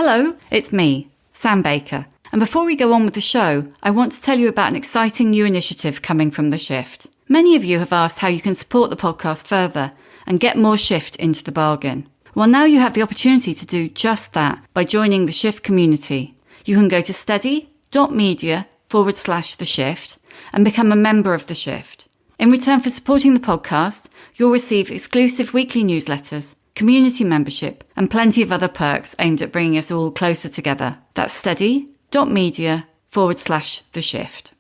Hello, it's me, Sam Baker. And before we go on with the show, I want to tell you about an exciting new initiative coming from The Shift. Many of you have asked how you can support the podcast further and get more Shift into the bargain. Well, now you have the opportunity to do just that by joining the Shift community. You can go to steady.media/The Shift and become a member of The Shift. In return for supporting the podcast, you'll receive exclusive weekly newsletters, community membership, and plenty of other perks aimed at bringing us all closer together. That's steady.media/The Shift.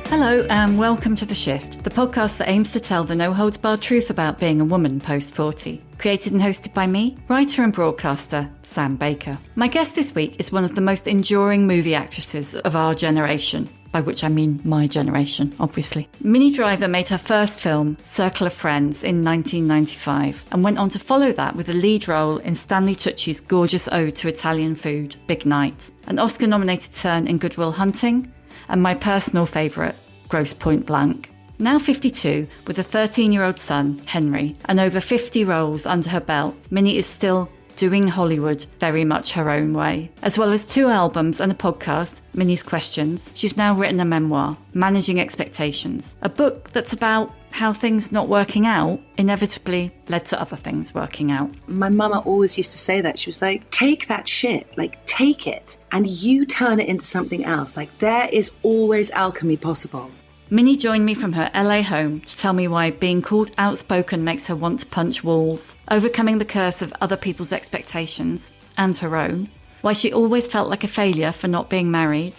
Hello and welcome to The Shift, the podcast that aims to tell the no-holds-barred truth about being a woman post-40. Created and hosted by me, writer and broadcaster, Sam Baker. My guest this week is one of the most enduring movie actresses of our generation, by which I mean my generation, obviously. Minnie Driver made her first film, Circle of Friends, in 1995, and went on to follow that with a lead role in Stanley Tucci's gorgeous ode to Italian food, Big Night, an Oscar-nominated turn in Goodwill Hunting, and my personal favourite, Grosse Point Blank. Now 52, with a 13-year-old son, Henry, and over 50 roles under her belt, Minnie is still doing Hollywood very much her own way. As well as 2 albums and a podcast, Minnie's Questions, she's now written a memoir, Managing Expectations, a book that's about how things not working out inevitably led to other things working out. My mama always used to say that. She was like, take that shit, take it, and you turn it into something else. There is always alchemy possible. Minnie joined me from her LA home to tell me why being called outspoken makes her want to punch walls, overcoming the curse of other people's expectations, and her own, why she always felt like a failure for not being married,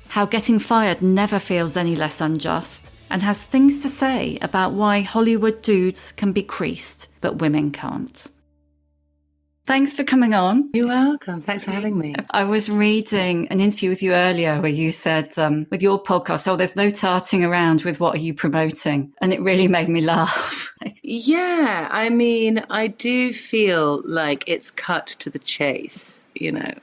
how getting fired never feels any less unjust, and has things to say about why Hollywood dudes can be creased, but women can't. Thanks for coming on. You're welcome. Thanks for having me. I was reading an interview with you earlier where you said, with your podcast, there's no tarting around with what are you promoting? And it really made me laugh. Yeah, I do feel like it's cut to the chase,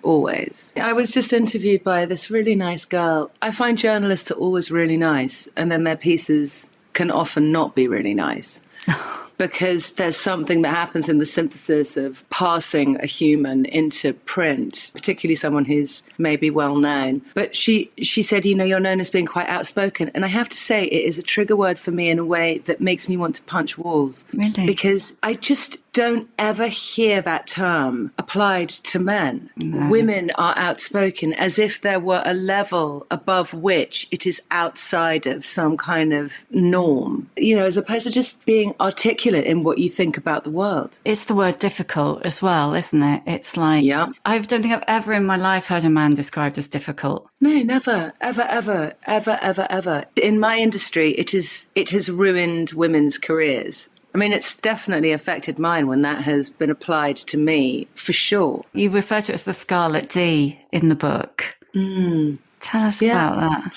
always. I was just interviewed by this really nice girl. I find journalists are always really nice, and then their pieces can often not be really nice. Because there's something that happens in the synthesis of passing a human into print, particularly someone who's maybe well known. But she said, you're known as being quite outspoken. And I have to say, it is a trigger word for me in a way that makes me want to punch walls. Really? Because I just don't ever hear that term applied to men. No. Women are outspoken as if there were a level above which it is outside of some kind of norm, as opposed to just being articulate in what you think about the world. It's the word difficult as well, isn't it? It's like, yeah. I don't think I've ever in my life heard a man described as difficult. No, never, ever, ever, ever, ever, ever. In my industry, it has ruined women's careers. It's definitely affected mine when that has been applied to me, for sure. You refer to it as the Scarlet D in the book. Tell us about that.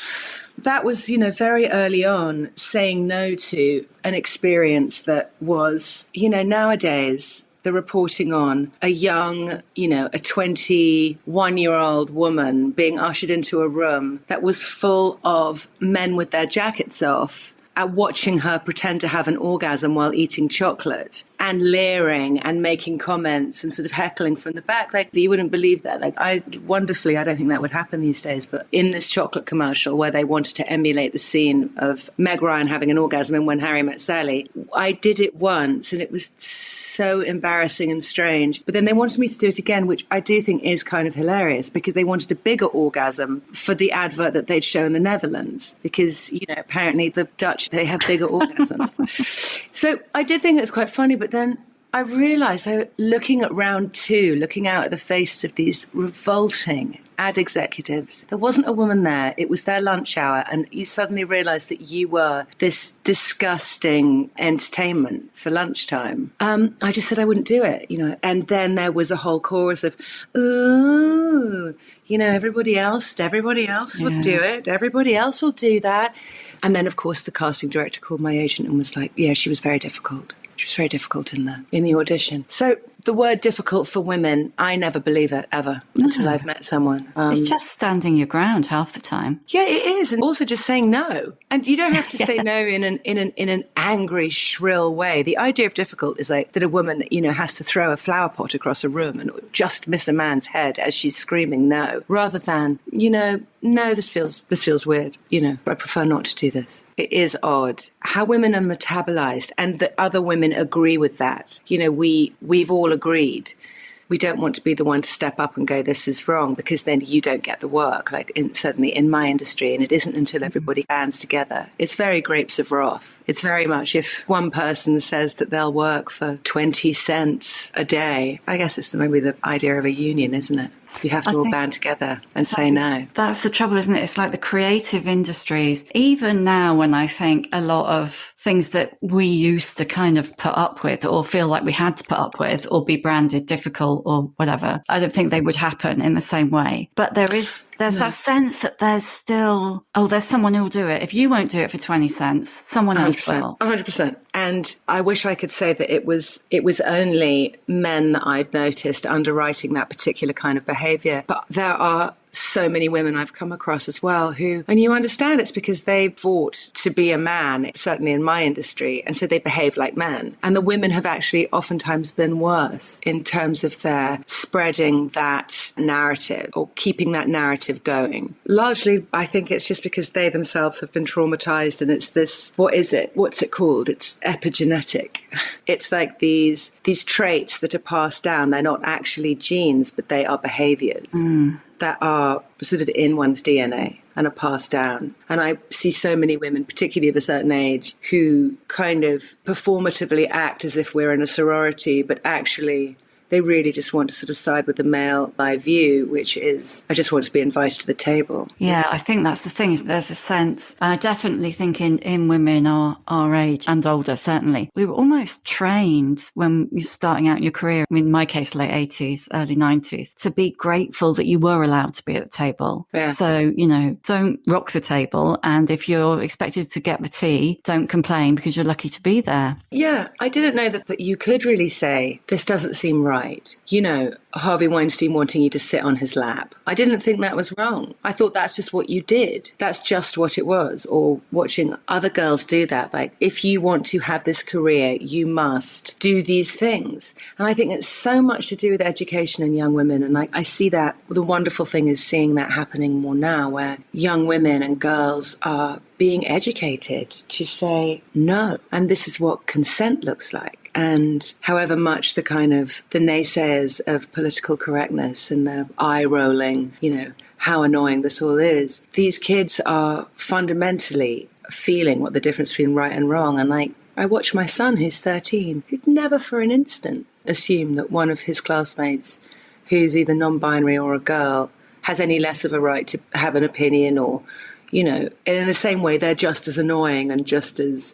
That was, very early on, saying no to an experience that was, nowadays, the reporting on a young, a 21-year-old woman being ushered into a room that was full of men with their jackets off, at watching her pretend to have an orgasm while eating chocolate and leering and making comments and sort of heckling from the back. You wouldn't believe that. I don't think that would happen these days. But in this chocolate commercial where they wanted to emulate the scene of Meg Ryan having an orgasm in When Harry Met Sally, I did it once and it was so embarrassing and strange. But then they wanted me to do it again, which I do think is kind of hilarious because they wanted a bigger orgasm for the advert that they'd show in the Netherlands because, apparently the Dutch, they have bigger orgasms. So I did think it was quite funny, but then I realised, looking at round 2, looking out at the faces of these revolting ad executives, there wasn't a woman there. It was their lunch hour, and you suddenly realised that you were this disgusting entertainment for lunchtime. I just said I wouldn't do it, and then there was a whole chorus of, ooh, everybody else will do it. Everybody else will do that. And then, of course, the casting director called my agent and was like, yeah, she was very difficult. She was very difficult in the audition. So The word difficult for women, I never believe it ever until I've met someone. It's just standing your ground half the time. Yeah, it is. And also just saying no. And you don't have to say no in an angry, shrill way. The idea of difficult is like that a woman, has to throw a flower pot across a room and just miss a man's head as she's screaming no, rather than, no, this feels weird. I prefer not to do this. It is odd how women are metabolized, and that other women agree with that. We've all agreed. We don't want to be the one to step up and go, this is wrong, because then you don't get the work, certainly in my industry. And it isn't until everybody bands together. It's very grapes of wrath. It's very much if one person says that they'll work for 20 cents a day, I guess it's maybe the idea of a union, isn't it? You have to all band together and say no. That's the trouble, isn't it? It's like the creative industries. Even now, when I think a lot of things that we used to kind of put up with or feel like we had to put up with or be branded difficult or whatever, I don't think they would happen in the same way. But there's that sense that there's still, there's someone who'll do it. If you won't do it for 20 cents, someone else will. 100%. And I wish I could say that it was only men that I'd noticed underwriting that particular kind of behavior. But there are so many women I've come across as well who, and you understand it's because they fought to be a man, certainly in my industry, and so they behave like men. And the women have actually oftentimes been worse in terms of their spreading that narrative or keeping that narrative going. Largely, I think it's just because they themselves have been traumatized, and it's this, what is it? What's it called? It's epigenetic. It's like these traits that are passed down. They're not actually genes, but they are behaviors. That are sort of in one's DNA and are passed down. And I see so many women, particularly of a certain age, who kind of performatively act as if we're in a sorority, but actually they really just want to sort of side with the male by view, which is, I just want to be invited to the table. Yeah, I think that's the thing, is there's a sense, and I definitely think in women our age and older, certainly, we were almost trained when you're starting out your career, in my case, late 80s, early 90s, to be grateful that you were allowed to be at the table. Yeah. So, don't rock the table. And if you're expected to get the tea, don't complain because you're lucky to be there. Yeah, I didn't know that you could really say, this doesn't seem right. Harvey Weinstein wanting you to sit on his lap. I didn't think that was wrong. I thought that's just what you did. That's just what it was. Or watching other girls do that. Like, if you want to have this career, you must do these things. And I think it's so much to do with education in young women. And I see that the wonderful thing is seeing that happening more now, where young women and girls are being educated to say no. And this is what consent looks like. And however much the naysayers of political correctness and the eye rolling, how annoying this all is, these kids are fundamentally feeling what the difference between right and wrong. And I watch my son, who's 13, who'd never for an instant assume that one of his classmates who's either non-binary or a girl has any less of a right to have an opinion, or, and in the same way, they're just as annoying and just as,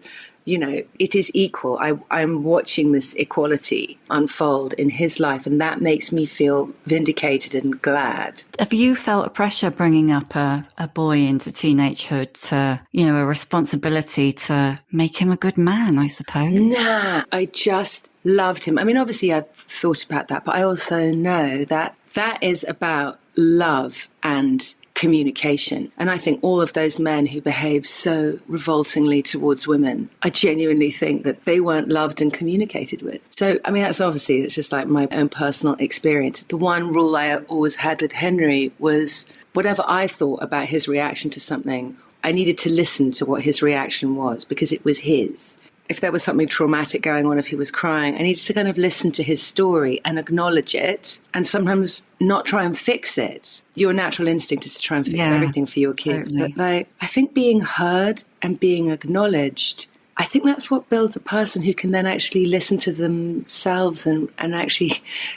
it is equal. I'm watching this equality unfold in his life, and that makes me feel vindicated and glad. Have you felt a pressure bringing up a boy into teenagehood to, a responsibility to make him a good man, I suppose? Nah, I just loved him. I mean, obviously I've thought about that, but I also know that is about love and communication. And I think all of those men who behave so revoltingly towards women, I genuinely think that they weren't loved and communicated with. So, I mean, it's just like my own personal experience. The one rule I always had with Henry was whatever I thought about his reaction to something, I needed to listen to what his reaction was, because it was his. If there was something traumatic going on, if he was crying, I needed to kind of listen to his story and acknowledge it, and sometimes not try and fix it. Your natural instinct is to try and fix everything for your kids. Totally. But I think being heard and being acknowledged, I think that's what builds a person who can then actually listen to themselves and actually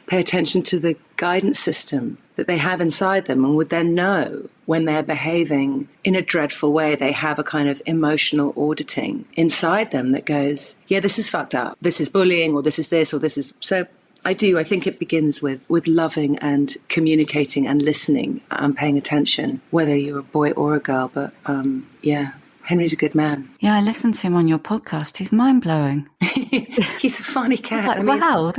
pay attention to the guidance system that they have inside them, and would then know when they're behaving in a dreadful way. They have a kind of emotional auditing inside them that goes, yeah, this is fucked up. This is bullying, or this is this, or this is... So I think it begins with loving and communicating and listening and paying attention, whether you're a boy or a girl. But yeah. Henry's a good man. Yeah, I listened to him on your podcast. He's mind-blowing. He's a funny cat. It's like, wow,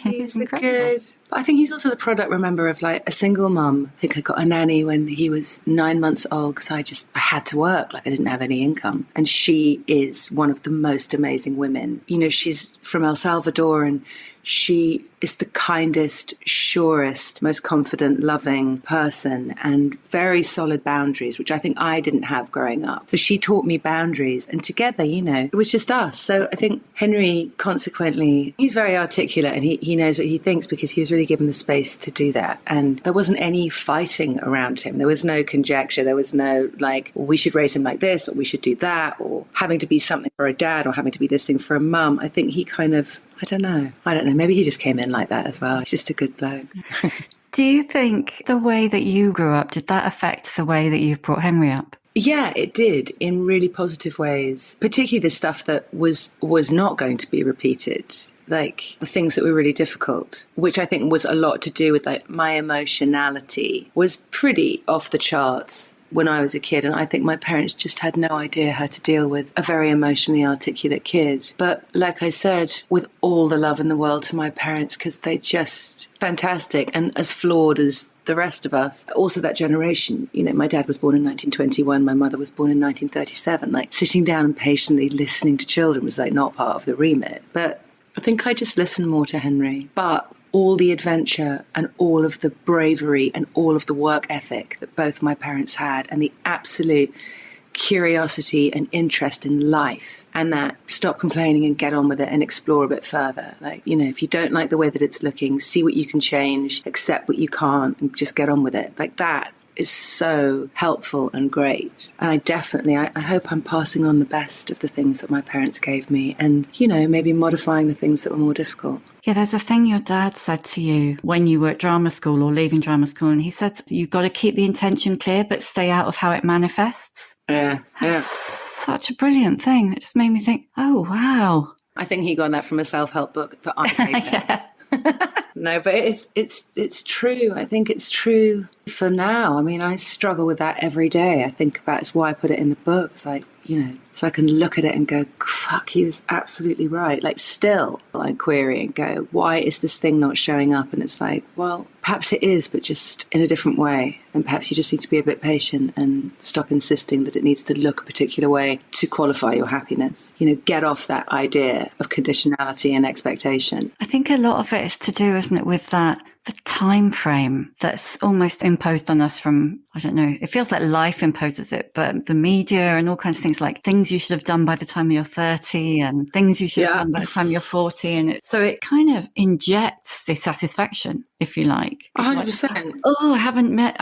he's incredible. But I think he's also the product, remember, of like a single mum. I think I got a nanny when he was 9 months old because I had to work. Like I didn't have any income. And she is one of the most amazing women. You know, she's from El Salvador and she is the kindest, surest, most confident, loving person and very solid boundaries, which I think I didn't have growing up. So she taught me boundaries and together, you know, it was just us. So I think Henry, consequently, he's very articulate and he knows what he thinks because he was really given the space to do that. And there wasn't any fighting around him. There was no conjecture. There was no like, well, we should raise him like this or we should do that or having to be something for a dad or having to be this thing for a mum. I think he kind of, I don't know. Maybe he just came in like that as well. He's just a good bloke. Do you think the way that you grew up, did that affect the way that you've brought Henry up? Yeah, it did in really positive ways, particularly the stuff that was not going to be repeated, like the things that were really difficult, which I think was a lot to do with like my emotionality was pretty off the charts when I was a kid. And I think my parents just had no idea how to deal with a very emotionally articulate kid. But like I said, with all the love in the world to my parents, because they're just fantastic and as flawed as the rest of us. Also that generation, you know, my dad was born in 1921, my mother was born in 1937. Like sitting down and patiently listening to children was like not part of the remit. But I think I just listened more to Henry. But all the adventure and all of the bravery and all of the work ethic that both my parents had and the absolute curiosity and interest in life and that stop complaining and get on with it and explore a bit further. Like, you know, if you don't like the way that it's looking, see what you can change, accept what you can't and just get on with it. Like that is so helpful and great. And I hope I'm passing on the best of the things that my parents gave me and, you know, maybe modifying the things that were more difficult. Yeah, there's a thing your dad said to you when you were at drama school or leaving drama school, and he said you've got to keep the intention clear but stay out of how it manifests. That's such a brilliant thing. It just made me think, oh, wow. I think he got that from a self-help book that I made. Yeah. No, but it's true. I think it's true for now. I mean, I struggle with that every day. I think about it's why I put it in the book. It's like, you know, so I can look at it and go, fuck, he was absolutely right. Like still, like query and go, why is this thing not showing up? And it's like, well, perhaps it is, but just in a different way. And perhaps you just need to be a bit patient and stop insisting that it needs to look a particular way to qualify your happiness. You know, get off that idea of conditionality and expectation. I think a lot of it is to do, isn't it, with the time frame that's almost imposed on us from, I don't know, it feels like life imposes it, but the media and all kinds of things, like things you should have done by the time you're 30 and things you should have done by the time you're 40. And so it kind of injects dissatisfaction, if you like. 100%. Like, oh, I haven't met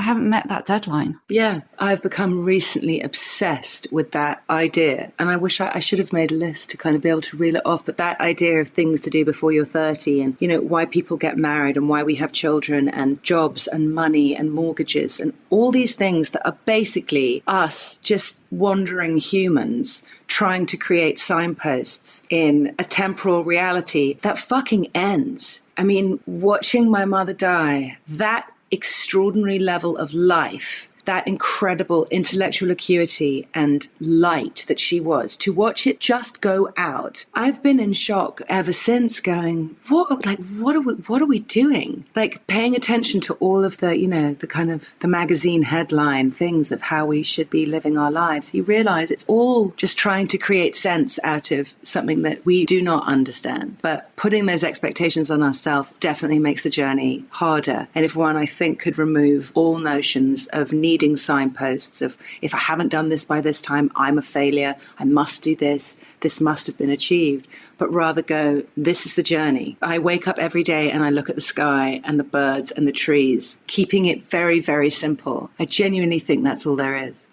that deadline. Yeah, I've become recently obsessed with that idea. And I wish I should have made a list to kind of be able to reel it off. But that idea of things to do before you're 30 and, you know, why people get married and why we have children and jobs and money and mortgages and all these things that are basically us just wandering humans trying to create signposts in a temporal reality that fucking ends. I mean, watching my mother die, that extraordinary level of life, that incredible intellectual acuity and light that she was, to watch it just go out. I've been in shock ever since, going, what are we doing? Like paying attention to all of the, you know, the kind of the magazine headline things of how we should be living our lives. You realize it's all just trying to create sense out of something that we do not understand. But putting those expectations on ourselves definitely makes the journey harder. And if one, I think, could remove all notions of needing signposts of, if I haven't done this by this time, I'm a failure, I must do this must have been achieved, but rather go, this is the journey. I wake up every day and I look at the sky and the birds and the trees, keeping it very, very simple. I genuinely think that's all there is.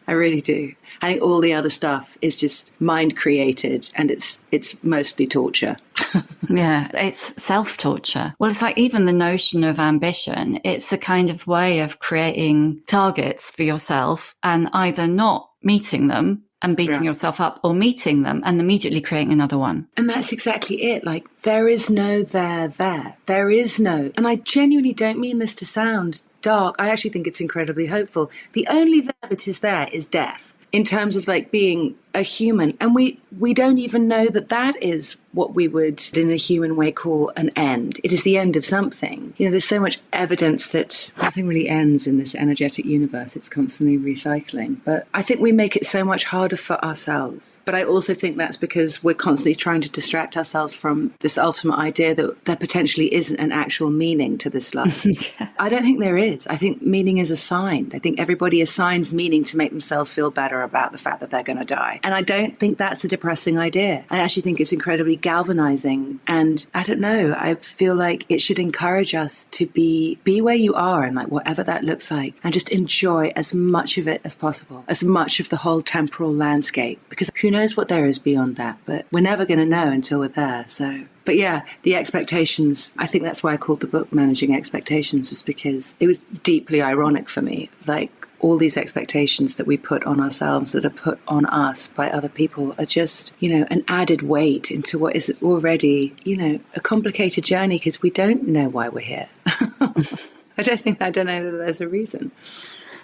I really do. I think all the other stuff is just mind created and it's mostly torture. Yeah, it's self-torture. Well, it's like even the notion of ambition, it's the kind of way of creating targets for yourself and either not meeting them and beating yourself up or meeting them and immediately creating another one. And that's exactly it. Like there is no there. There is no, and I genuinely don't mean this to sound dark. I actually think it's incredibly hopeful. The only there that is there is death. in terms of like being a human. And we don't even know that that is what we would in a human way call an end. It is the end of something. You know, there's so much evidence that nothing really ends in this energetic universe. It's constantly recycling. But I think we make it so much harder for ourselves. But I also think that's because we're constantly trying to distract ourselves from this ultimate idea that there potentially isn't an actual meaning to this life. Yeah. I don't think there is. I think meaning is assigned. I think everybody assigns meaning to make themselves feel better about the fact that they're going to die. And I don't think that's a depressing idea. I actually think it's incredibly galvanizing. And I don't know, I feel like it should encourage us to be where you are and like whatever that looks like, and just enjoy as much of it as possible, as much of the whole temporal landscape, because who knows what there is beyond that, but we're never going to know until we're there. So, but yeah, the expectations, I think that's why I called the book Managing Expectations, was because it was deeply ironic for me. Like, all these expectations that we put on ourselves, that are put on us by other people, are just, you know, an added weight into what is already, you know, a complicated journey, because we don't know why we're here. I don't know that there's a reason.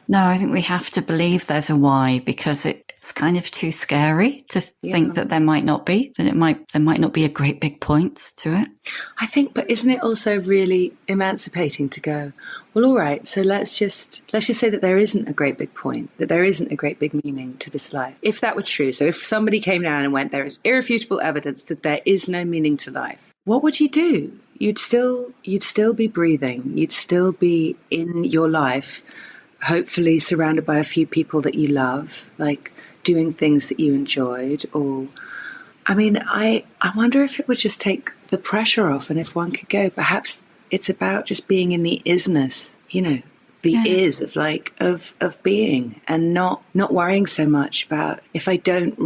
No, I think we have to believe there's a why, because it's kind of too scary to think that there might not be, that there might not be a great big point to it. I think, but isn't it also really emancipating to go, well, all right, so let's just say that there isn't a great big point, that there isn't a great big meaning to this life. If that were true, so if somebody came down and went, there is irrefutable evidence that there is no meaning to life, what would you do? You'd still be breathing. You'd still be in your life, hopefully surrounded by a few people that you love, like doing things that you enjoyed. Or, I mean, I wonder if it would just take the pressure off, and if one could go, perhaps it's about just being in the is-ness, you know, the is of like, of being, and not worrying so much about if I don't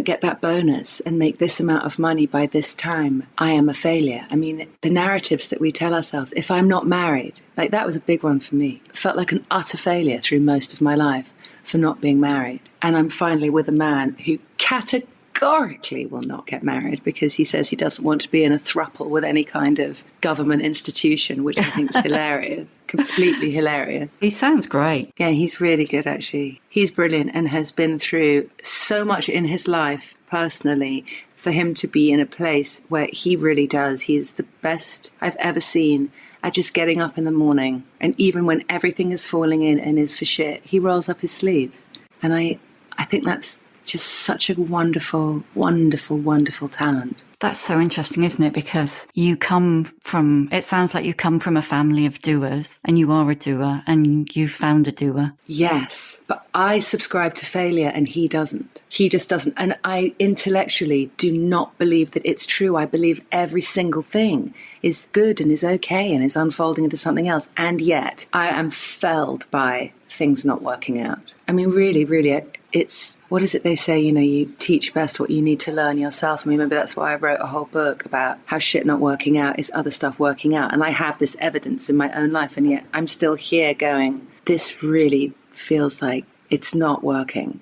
get that bonus and make this amount of money by this time, I am a failure. I mean, the narratives that we tell ourselves, if I'm not married, like that was a big one for me. I felt like an utter failure through most of my life for not being married. And I'm finally with a man who categorically will not get married because he says he doesn't want to be in a throuple with any kind of government institution, which I think is hilarious. Completely hilarious. He sounds great. Yeah, he's really good, actually. He's brilliant and has been through so much in his life personally for him to be in a place where he really does. He is the best I've ever seen at just getting up in the morning. And even when everything is falling in and is for shit, he rolls up his sleeves. And I think that's just such a wonderful, wonderful, wonderful talent. That's so interesting, isn't it? Because it sounds like you come from a family of doers, and you are a doer, and you found a doer. Yes, but I subscribe to failure and he doesn't. He just doesn't. And I intellectually do not believe that it's true. I believe every single thing is good and is okay and is unfolding into something else. And yet I am felled by things not working out. I mean, really, really, it's, what is it they say, you know, you teach best what you need to learn yourself. I mean, maybe that's why I wrote a whole book about how shit not working out is other stuff working out. And I have this evidence in my own life, and yet I'm still here going, this really feels like it's not working.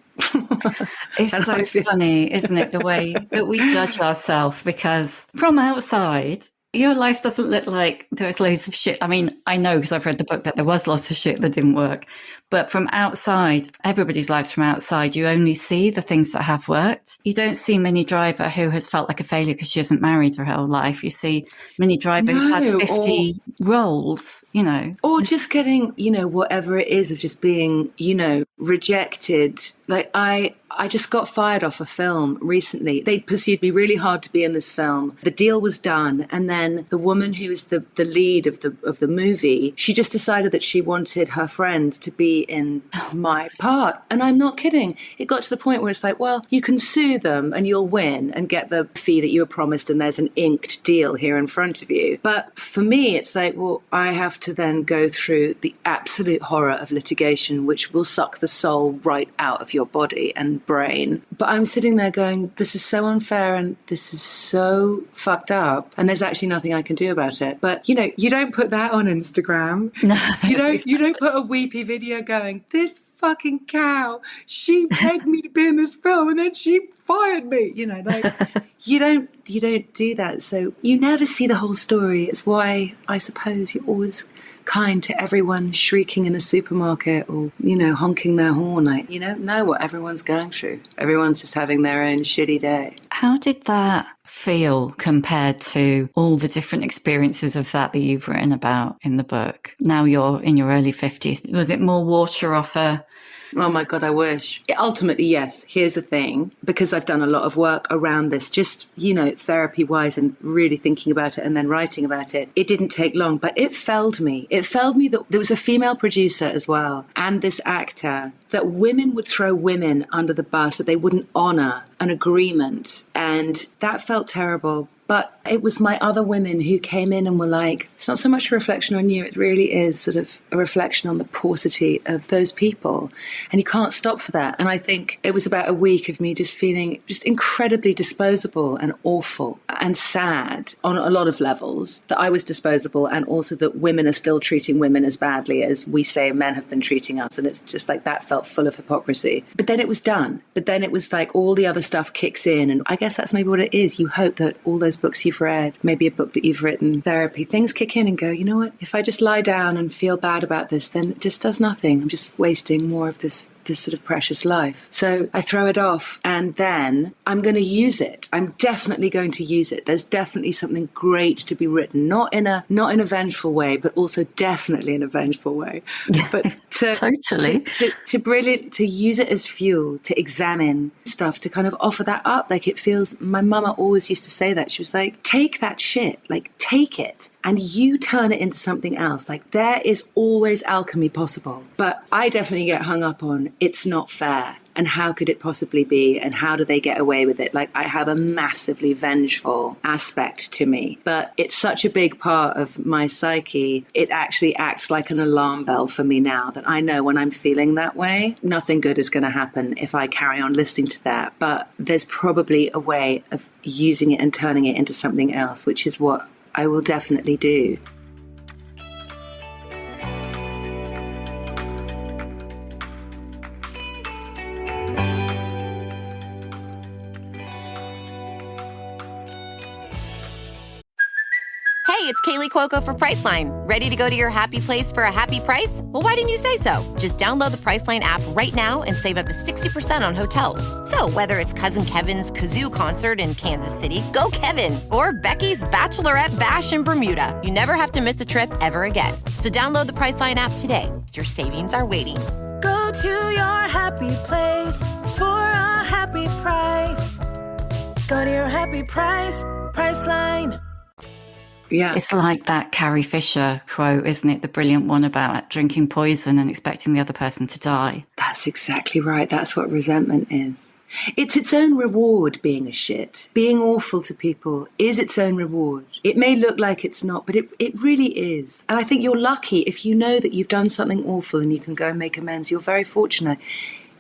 It's so funny, isn't it, the way that we judge ourselves, because from outside, your life doesn't look like there's loads of shit. I mean, I know because I've read the book that there was lots of shit that didn't work. But from outside, everybody's lives from outside, you only see the things that have worked. You don't see Minnie Driver, who has felt like a failure because she hasn't married her whole life. You see Minnie Driver, who's had 50 roles, you know. Or just getting, you know, whatever it is of just being, you know, rejected. Like I just got fired off a film recently. They pursued me really hard to be in this film. The deal was done. And then the woman who is the lead of the movie, she just decided that she wanted her friend to be in my part. And I'm not kidding. It got to the point where it's like, well, you can sue them and you'll win and get the fee that you were promised. And there's an inked deal here in front of you. But for me, it's like, well, I have to then go through the absolute horror of litigation, which will suck the soul right out of your body and brain. But I'm sitting there going, this is so unfair and this is so fucked up, and there's actually nothing I can do about it. But you know, you don't put that on Instagram. No, you don't put a weepy video going, this fucking cow. She begged me to be in this film and then she fired me. You know, like you don't do that. So you never see the whole story. It's why I suppose you're always kind to everyone shrieking in a supermarket or, you know, honking their horn. Like, you don't know what everyone's going through. Everyone's just having their own shitty day. How did that feel compared to all the different experiences of that you've written about in the book? Now you're in your early 50s. Was it more water off a... Oh my God, I wish. Ultimately, yes. Here's the thing, because I've done a lot of work around this, just, you know, therapy-wise and really thinking about it and then writing about it. It didn't take long, but it felled me. It felled me that there was a female producer as well and this actor, that women would throw women under the bus, that they wouldn't honor an agreement. And that felt terrible. But it was my other women who came in and were like, it's not so much a reflection on you, it really is sort of a reflection on the paucity of those people. And you can't stop for that. And I think it was about a week of me just feeling just incredibly disposable and awful and sad on a lot of levels, that I was disposable and also that women are still treating women as badly as we say men have been treating us. And it's just like that felt full of hypocrisy. But then it was done. But then it was like all the other stuff kicks in. And I guess that's maybe what it is. You hope that all those books you've read, maybe a book that you've written, therapy, things kick in and go, you know what, if I just lie down and feel bad about this, then it just does nothing. I'm just wasting more of this sort of precious life. So I throw it off and then I'm going to use it. I'm definitely going to use it. There's definitely something great to be written, not in a vengeful way, but also definitely in a vengeful way. But Totally. to use it as fuel, to examine stuff, to kind of offer that up. Like it feels, my mama always used to say that. She was like, take that shit, like take it and you turn it into something else. Like there is always alchemy possible. But I definitely get hung up on it's not fair. And how could it possibly be? And how do they get away with it? Like I have a massively vengeful aspect to me, but it's such a big part of my psyche. It actually acts like an alarm bell for me now that I know when I'm feeling that way, nothing good is going to happen if I carry on listening to that. But there's probably a way of using it and turning it into something else, which is what I will definitely do. Hey, it's Kaylee Cuoco for Priceline. Ready to go to your happy place for a happy price? Well, why didn't you say so? Just download the Priceline app right now and save up to 60% on hotels. So whether it's Cousin Kevin's Kazoo Concert in Kansas City, go Kevin, or Becky's Bachelorette Bash in Bermuda, you never have to miss a trip ever again. So download the Priceline app today. Your savings are waiting. Go to your happy place for a happy price. Go to your happy price, Priceline. Yeah. It's like that Carrie Fisher quote, isn't it? The brilliant one about drinking poison and expecting the other person to die. That's exactly right. That's what resentment is. It's its own reward, being a shit. Being awful to people is its own reward. It may look like it's not, but it really is. And I think you're lucky if you know that you've done something awful and you can go and make amends. You're very fortunate.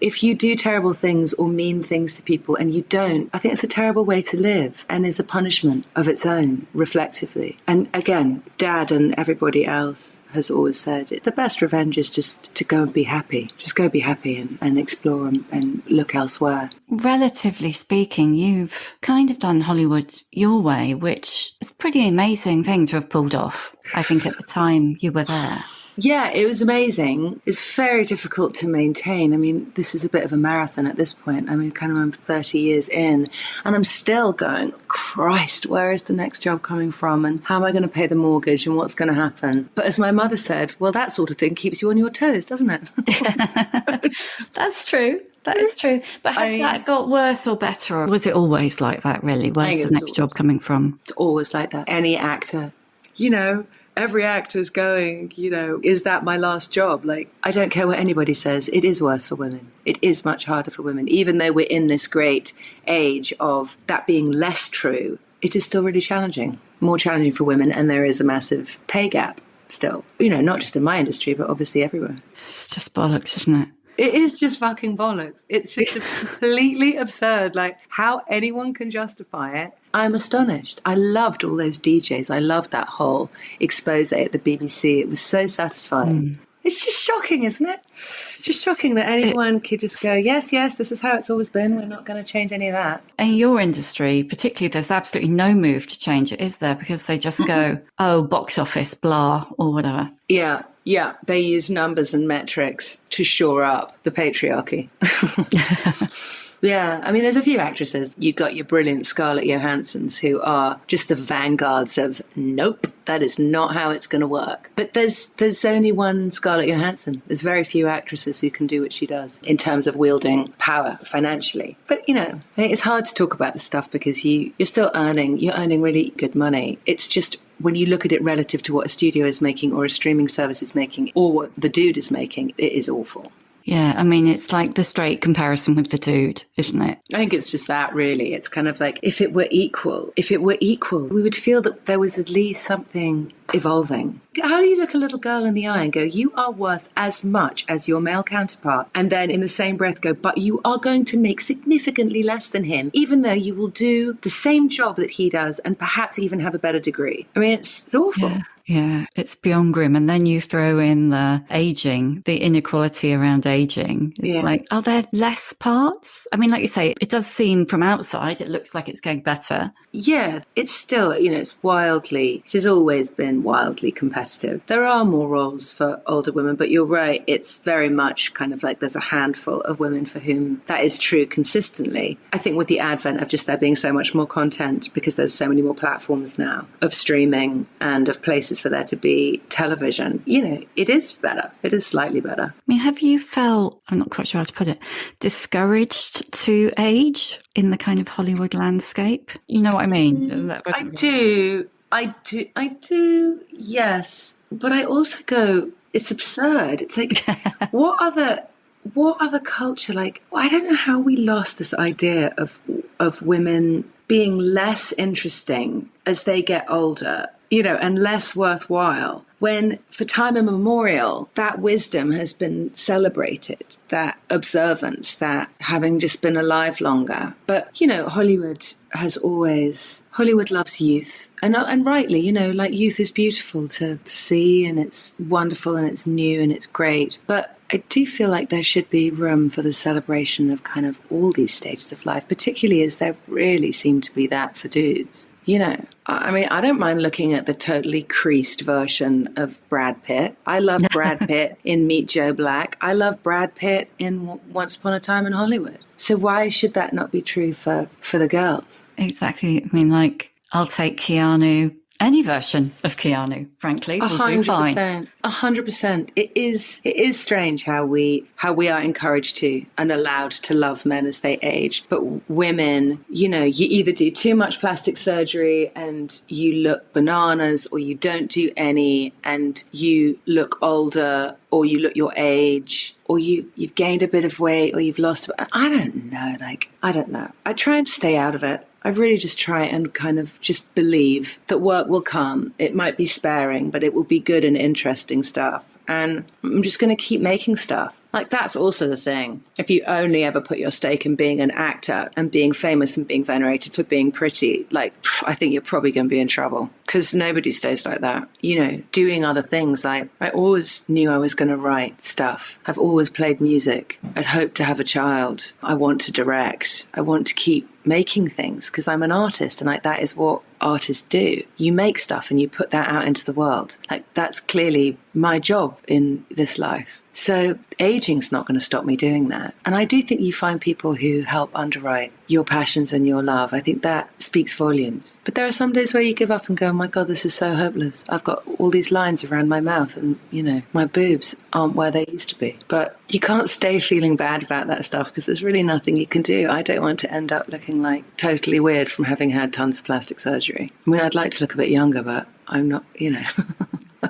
If you do terrible things or mean things to people and you don't, I think it's a terrible way to live and is a punishment of its own, reflectively. And again, Dad and everybody else has always said the best revenge is just to go and be happy. Just go be happy and explore and look elsewhere. Relatively speaking, you've kind of done Hollywood your way, which is a pretty amazing thing to have pulled off, I think, at the time you were there. Yeah, it was amazing. It's very difficult to maintain. I mean, this is a bit of a marathon at this point. I mean, kind of I'm 30 years in and I'm still going, Christ, where is the next job coming from? And how am I going to pay the mortgage and what's going to happen? But as my mother said, well, that sort of thing keeps you on your toes, doesn't it? That's true. That is true. But has that got worse or better? Or was it always like that, really? Where's the next job coming from? It's always like that. Any actor, you know, every actor's going, you know, is that my last job? Like, I don't care what anybody says. It is worse for women. It is much harder for women. Even though we're in this great age of that being less true, it is still really challenging. More challenging for women. And there is a massive pay gap still. You know, not just in my industry, but obviously everywhere. It's just bollocks, isn't it? It is just fucking bollocks. It's just completely absurd. Like, how anyone can justify it. I'm astonished. I loved all those DJs. I loved that whole expose at the BBC. It was so satisfying. It's just shocking, isn't it? It's just shocking that anyone could just go, yes, this is how it's always been. We're not going to change any of that. In your industry, particularly, there's absolutely no move to change it, is there? Because they just go, oh, box office, blah, or whatever. Yeah. They use numbers and metrics to shore up the patriarchy. Yeah, I mean, there's a few actresses. You've got your brilliant Scarlett Johanssons who are just the vanguards of, nope, that is not how it's going to work. But there's only one Scarlett Johansson. There's very few actresses who can do what she does in terms of wielding power financially. But, it's hard to talk about this stuff because you're still earning really good money. It's just when you look at it relative to what a studio is making or a streaming service is making or what the dude is making, it is awful. Yeah, I mean, it's like the straight comparison with the dude, isn't it? I think it's just that, really. It's kind of like, if it were equal, we would feel that there was at least something evolving. How do you look a little girl in the eye and go, you are worth as much as your male counterpart? And then in the same breath go, but you are going to make significantly less than him, even though you will do the same job that he does and perhaps even have a better degree. I mean, it's awful. Yeah, it's beyond grim. And then you throw in the aging, the inequality around aging. It's like, are there less parts? I mean, like you say, it does seem from outside, it looks like it's going better. Yeah, it's still, it has always been wildly competitive. There are more roles for older women, but you're right. It's very much kind of like there's a handful of women for whom that is true consistently. I think with the advent of just there being so much more content, because there's so many more platforms now of streaming and of places for there to be television, it is better. It is slightly better. I mean, have you felt, I'm not quite sure how to put it, discouraged to age in the kind of Hollywood landscape? You know what I mean? I do, yes. But I also go, it's absurd. It's like, what other culture, like, I don't know how we lost this idea of women being less interesting as they get older, and less worthwhile, when for time immemorial, that wisdom has been celebrated, that observance, that having just been alive longer. But, Hollywood loves youth. And rightly, like youth is beautiful to see and it's wonderful and it's new and it's great. But I do feel like there should be room for the celebration of kind of all these stages of life, particularly as there really seem to be that for dudes. I mean, I don't mind looking at the totally creased version of Brad Pitt. I love Brad Pitt in Meet Joe Black. I love Brad Pitt in Once Upon a Time in Hollywood. So why should that not be true for the girls? Exactly. I mean, like, I'll take Keanu, any version of Keanu, frankly. 100%. 100%. It is strange how we are encouraged to and allowed to love men as they age. But women, you either do too much plastic surgery and you look bananas, or you don't do any and you look older, or you look your age, or you've gained a bit of weight, or you've lost. I don't know. I try and stay out of it. I really just try and kind of just believe that work will come. It might be sparing, but it will be good and interesting stuff. And I'm just going to keep making stuff. Like, that's also the thing. If you only ever put your stake in being an actor and being famous and being venerated for being pretty, I think you're probably going to be in trouble, because nobody stays like that. Doing other things. Like, I always knew I was going to write stuff. I've always played music. I'd hoped to have a child. I want to direct. I want to keep making things because I'm an artist, and that is what artists do. You make stuff and you put that out into the world. That's clearly my job in this life. So aging's not going to stop me doing that. And I do think you find people who help underwrite your passions and your love. I think that speaks volumes. But there are some days where you give up and go, oh my God, this is so hopeless. I've got all these lines around my mouth and, my boobs aren't where they used to be. But you can't stay feeling bad about that stuff because there's really nothing you can do. I don't want to end up looking like totally weird from having had tons of plastic surgery. I mean, I'd like to look a bit younger, but I'm not,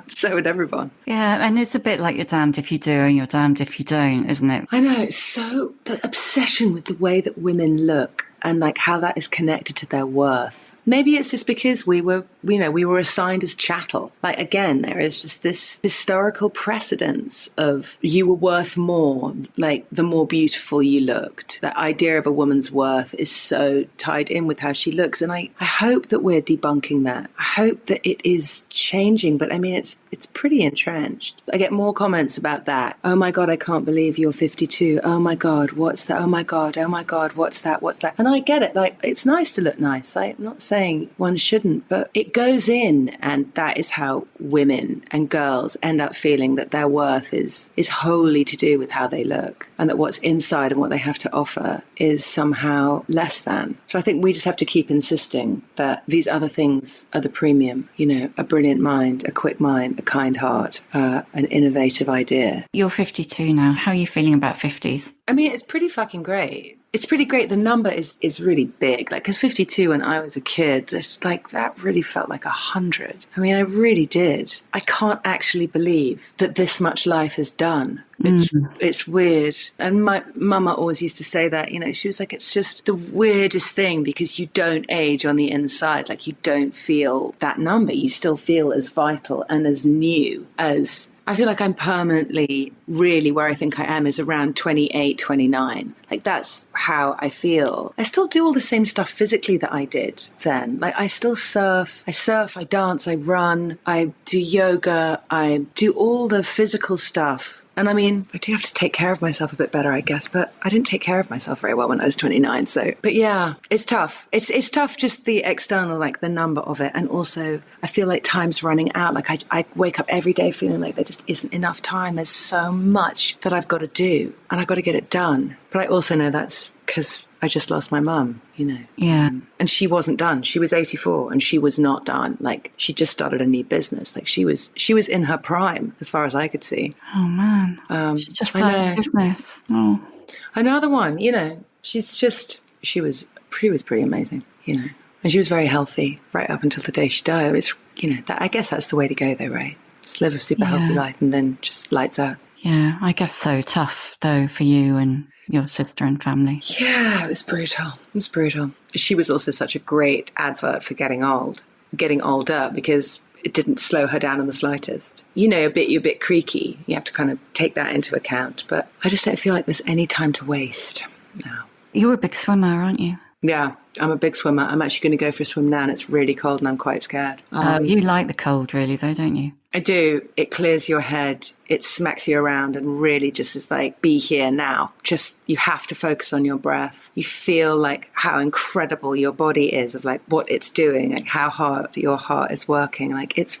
So would everyone. Yeah, and it's a bit like you're damned if you do and you're damned if you don't, isn't it? I know, it's so the obsession with the way that women look and how that is connected to their worth. Maybe it's just because we were assigned as chattel. Like, again, there is just this historical precedence of you were worth more, like the more beautiful you looked. That idea of a woman's worth is so tied in with how she looks. And I hope that we're debunking that. I hope that it is changing, but I mean, it's pretty entrenched. I get more comments about that. Oh my God, I can't believe you're 52. Oh my God, what's that? Oh my God, what's that? And I get it. Like, it's nice to look nice. Like, I'm not saying one shouldn't, but it goes in, and that is how women and girls end up feeling that their worth is wholly to do with how they look, and that what's inside and what they have to offer is somehow less than. So I think we just have to keep insisting that these other things are the premium, you know, a brilliant mind, a quick mind, a kind heart, an innovative idea. You're 52 now. How are you feeling about 50s? I mean, it's pretty fucking great. It's pretty great. The number is really big. Like, because 52 when I was a kid, it's like, that really felt like 100. I mean, I really did. I can't actually believe that this much life is done. It's weird. And my mama always used to say that, you know, she was like, it's just the weirdest thing because you don't age on the inside. Like, you don't feel that number. You still feel as vital and as new as... I feel like I'm permanently really where I think I am is around 28, 29. Like, that's how I feel. I still do all the same stuff physically that I did then. Like, I still surf, I dance, I run, I do yoga, I do all the physical stuff. And I mean, I do have to take care of myself a bit better, I guess, but I didn't take care of myself very well when I was 29. So, but yeah, it's tough. It's tough, just the external, like the number of it. And also I feel like time's running out. Like, I wake up every day feeling like there just isn't enough time. There's so much that I've got to do and I've got to get it done. But I also know that's because I just lost my mum, you know. Yeah. And she wasn't done. She was 84 and she was not done. Like, she just started a new business. Like, she was in her prime as far as I could see. Oh man. She just started a business. Oh. Another one, you know, she was pretty amazing, you know. And she was very healthy right up until the day she died. It's, you know, I guess that's the way to go though, right? Just live a super healthy life and then just lights out. Yeah, I guess so. Tough though for you and your sister and family. Yeah, it was brutal. She was also such a great advert for getting older, because it didn't slow her down in the slightest. You know, you're a bit creaky. You have to kind of take that into account. But I just don't feel like there's any time to waste now. You're a big swimmer, aren't you? Yeah, I'm a big swimmer. I'm actually going to go for a swim now, and it's really cold and I'm quite scared. You like the cold really though, don't you? I do. It clears your head. It smacks you around and really just is like, be here now. Just, you have to focus on your breath. You feel like how incredible your body is, of like what it's doing, like how hard your heart is working. Like, it's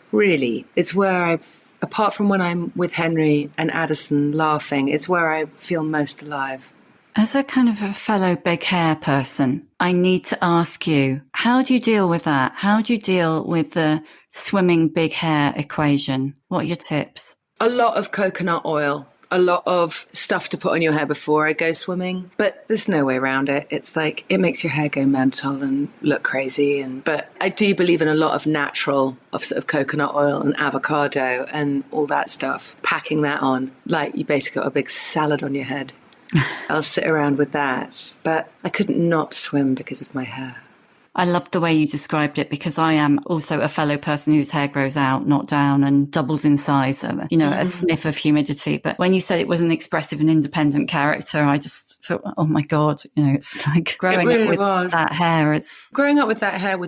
where apart from when I'm with Henry and Addison laughing, it's where I feel most alive. As a kind of a fellow big hair person, I need to ask you, how do you deal with that? How do you deal with the swimming big hair equation? What are your tips? A lot of coconut oil, a lot of stuff to put on your hair before I go swimming, but there's no way around it. It's like, it makes your hair go mental and look crazy. But I do believe in a lot of natural, of sort of coconut oil and avocado and all that stuff, packing that on. Like, you basically got a big salad on your head. I'll sit around with that. But I couldn't not swim because of my hair. I loved the way you described it, because I am also a fellow person whose hair grows out, not down, and doubles in size, you know, a sniff of humidity. But when you said it was an expressive and independent character, I just thought, oh my God, you know, it's like growing up with that hair. Growing up with that hair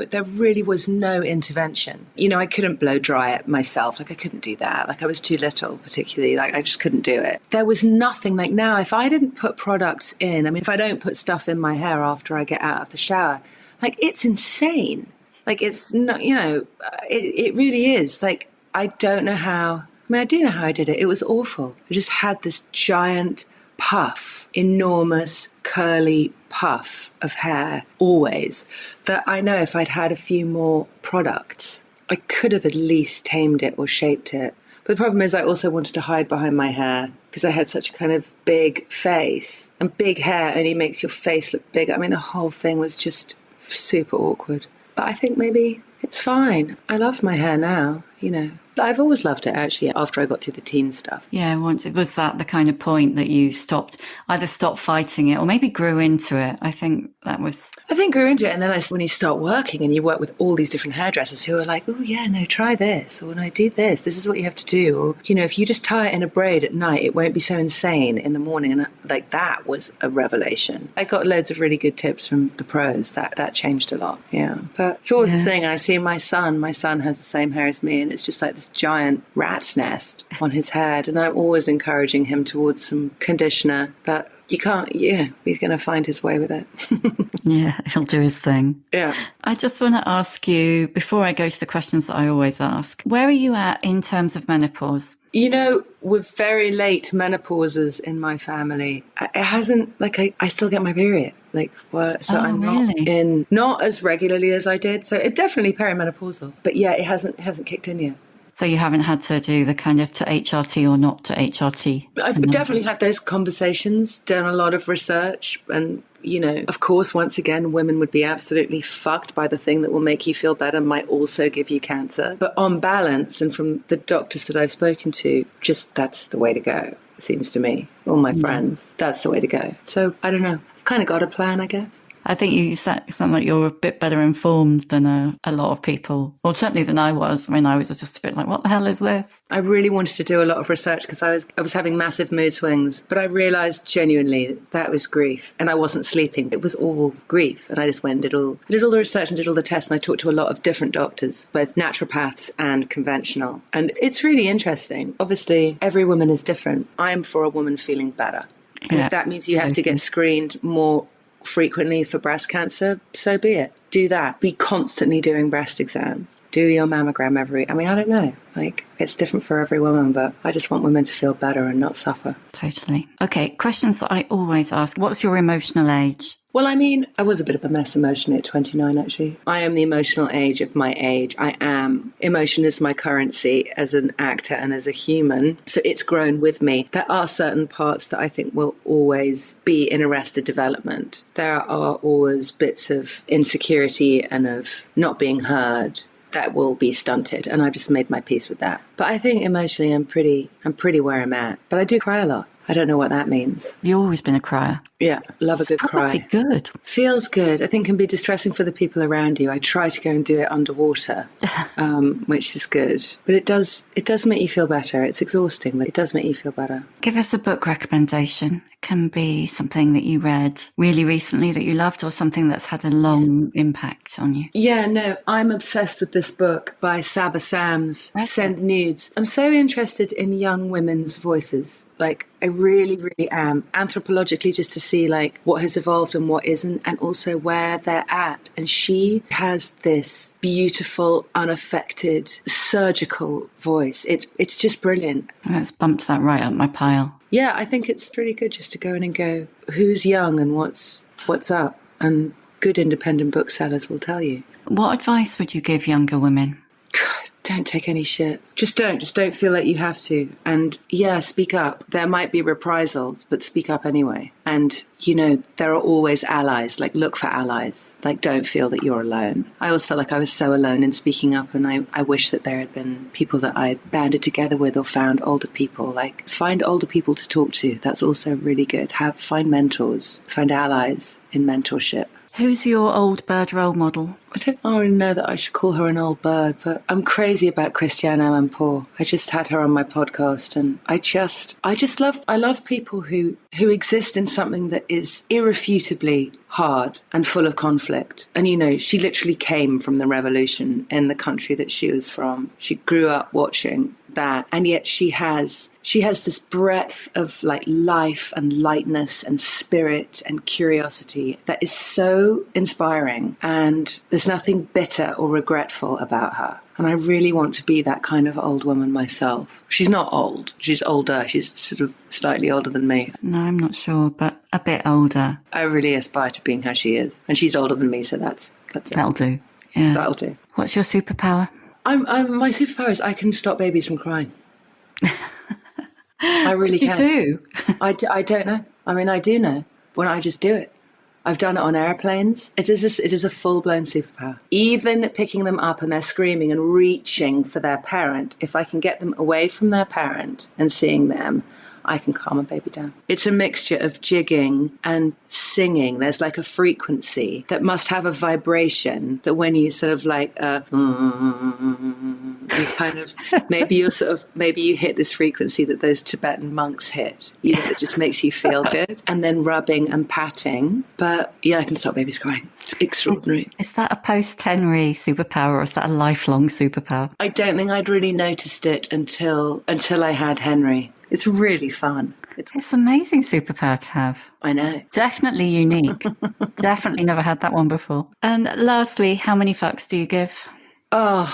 there really was no intervention. You know, I couldn't blow dry it myself. Like, I couldn't do that. Like, I was too little, particularly. Like, I just couldn't do it. There was nothing. Like, now, if I didn't put products in, I mean, if I don't put stuff in my hair after I get out of the shower, like, it's insane. Like, it's not, you know, it really is. Like, I don't know how, I mean, I do know how I did it. It was awful. I just had this giant puff, enormous, curly puff of hair, always, that I know if I'd had a few more products, I could have at least tamed it or shaped it. But the problem is, I also wanted to hide behind my hair because I had such a kind of big face. And big hair only makes your face look big. I mean, the whole thing was just super awkward. But I think maybe it's fine. I love my hair now, you know. I've always loved it, actually, after I got through the teen stuff. Yeah, was that the kind of point that you either stopped fighting it or maybe grew into it? I think grew into it. And then when you start working and you work with all these different hairdressers who are like, oh, yeah, no, try this. Or no, do this. This is what you have to do. Or, you know, if you just tie it in a braid at night, it won't be so insane in the morning. And like, that was a revelation. I got loads of really good tips from the pros. That changed a lot. Yeah. But it's always the thing. And I see my son has the same hair as me. And it's just like this giant rat's nest on his head. And I'm always encouraging him towards some conditioner. But you can't, he's going to find his way with it. Yeah, he'll do his thing. Yeah. I just want to ask you, before I go to the questions that I always ask, where are you at in terms of menopause? You know, with very late menopauses in my family, it hasn't, like, I still get my period. Like, well, so I'm really? not as regularly as I did. So it definitely perimenopausal. But yeah, it hasn't kicked in yet. So you haven't had to do the kind of to HRT or not to HRT? I've definitely had those conversations, done a lot of research. And, you know, of course, once again, women would be absolutely fucked by the thing that will make you feel better, might also give you cancer. But on balance, and from the doctors that I've spoken to, just that's the way to go, it seems to me. All my friends, that's the way to go. So I don't know. I've kind of got a plan, I guess. I think you sound like you're a bit better informed than a lot of people, or certainly than I was. I mean, I was just a bit like, what the hell is this? I really wanted to do a lot of research because I was having massive mood swings, but I realised genuinely that was grief, and I wasn't sleeping. It was all grief, and I just went and did all the research and did all the tests, and I talked to a lot of different doctors, both naturopaths and conventional, and it's really interesting. Obviously, every woman is different. I'm for a woman feeling better, and if that means you have to get screened more frequently for breast cancer, so be it. Do that. Be constantly doing breast exams. Do your mammogram I don't know. Like, it's different for every woman, but I just want women to feel better and not suffer. Totally. Okay, questions that I always ask. What's your emotional age? Well, I mean, I was a bit of a mess emotionally at 29, actually. I am the emotional age of my age. I am. Emotion is my currency as an actor and as a human. So it's grown with me. There are certain parts that I think will always be in arrested development. There are always bits of insecurity and of not being heard that will be stunted. And I've just made my peace with that. But I think emotionally I'm pretty where I'm at. But I do cry a lot. I don't know what that means. You've always been a crier. Yeah, love a good cry. Good. Feels good. I think can be distressing for the people around you. I try to go and do it underwater, which is good. But it does make you feel better. It's exhausting, but it does make you feel better. Give us a book recommendation. It can be something that you read really recently that you loved, or something that's had a long impact on you. Yeah, no, I'm obsessed with this book by Saba Sams, Send Nudes. I'm so interested in young women's voices. Like, I really, really am. Anthropologically, just to see like what has evolved and what isn't, and also where they're at. And she has this beautiful, unaffected, surgical voice. It's just brilliant. Let's bump that right up my pile. Yeah, I think it's really good just to go in and go, who's young and what's up? And good independent booksellers will tell you. What advice would you give younger women? Don't take any shit. Just don't feel like you have to. And yeah, speak up. There might be reprisals, but speak up anyway. And, you know, there are always allies. Like, look for allies. Like, don't feel that you're alone. I always felt like I was so alone in speaking up, and I wish that there had been people that I banded together with, or found older people. Like, find older people to talk to. That's also really good. Find mentors. Find allies in mentorship. Who's your old bird role model? I don't really know that I should call her an old bird, but I'm crazy about Christiane Amanpour. I just had her on my podcast, and I love people who exist in something that is irrefutably hard and full of conflict. And, you know, she literally came from the revolution in the country that she was from. She grew up watching that, and yet she has this breadth of like life and lightness and spirit and curiosity that is so inspiring, and there's nothing bitter or regretful about her. And I really want to be that kind of old woman myself. She's not old. She's older. She's sort of slightly older than me. No, I'm not sure, but a bit older. I really aspire to being how she is. And she's older than me, so that's it. That'll do. Yeah. That'll do. What's your superpower? My superpower is I can stop babies from crying. I really can. You do? I don't know. I mean, I do know when I just do it. I've done it on airplanes. It is a full-blown superpower. Even picking them up and they're screaming and reaching for their parent, if I can get them away from their parent and seeing them, I can calm a baby down. It's a mixture of jigging and singing. There's like a frequency that must have a vibration that when you sort of like, you kind of, maybe you hit this frequency that those Tibetan monks hit, you know, that just makes you feel good. And then rubbing and patting. But yeah, I can stop babies crying. It's extraordinary. Is that a post-Henry superpower, or is that a lifelong superpower? I don't think I'd really noticed it until I had Henry. It's really fun. It's an amazing superpower to have. I know. Definitely unique. Definitely never had that one before. And lastly, how many fucks do you give? Oh,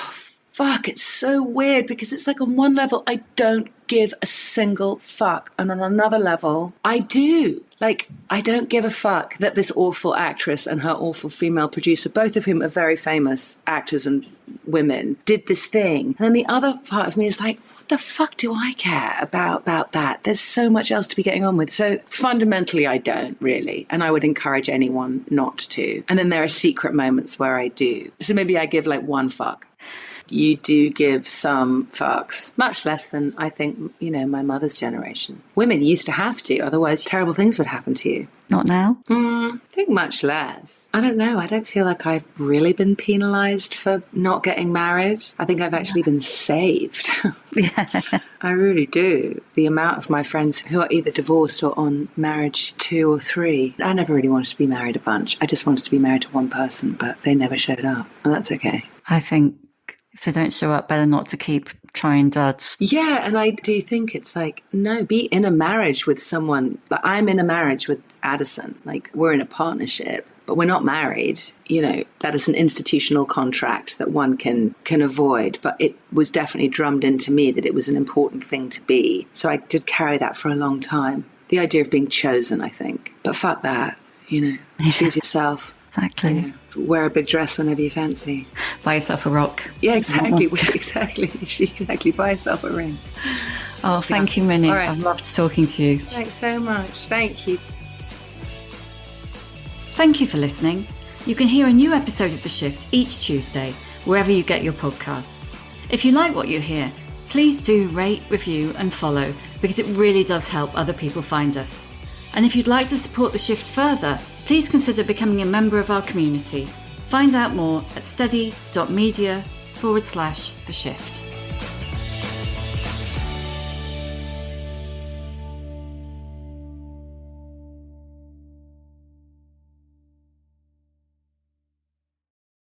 fuck. It's so weird because it's like on one level, I don't give a single fuck. And on another level, I do. Like, I don't give a fuck that this awful actress and her awful female producer, both of whom are very famous actors and women, did this thing. And then the other part of me is like, what the fuck do I care about that? There's so much else to be getting on with. So fundamentally, I don't really. And I would encourage anyone not to. And then there are secret moments where I do. So maybe I give like one fuck. You do give some fucks, much less than I think, you know, my mother's generation. Women used to have to, otherwise terrible things would happen to you. Not now? I think much less. I don't know. I don't feel like I've really been penalised for not getting married. I think I've actually been saved. Yeah. I really do. The amount of my friends who are either divorced or on marriage 2 or 3. I never really wanted to be married a bunch. I just wanted to be married to one person, but they never showed up. And that's okay. I think if they don't show up, better not to keep trying duds. Yeah, and I do think it's like, no, be in a marriage with someone. Like, I'm in a marriage with Addison. Like, we're in a partnership, but we're not married. You know, that is an institutional contract that one can avoid. But it was definitely drummed into me that it was an important thing to be. So I did carry that for a long time. The idea of being chosen, I think. But fuck that, you know, choose yourself. Exactly. You know, wear a big dress whenever you fancy. Buy yourself a rock. Yeah, exactly. Exactly. Buy yourself a ring. Oh, thank you, Minnie. All right. I've loved talking to you. Thanks so much. Thank you. Thank you for listening. You can hear a new episode of The Shift each Tuesday, wherever you get your podcasts. If you like what you hear, please do rate, review and follow, because it really does help other people find us. And if you'd like to support The Shift further, please consider becoming a member of our community. Find out more at steady.media/The Shift.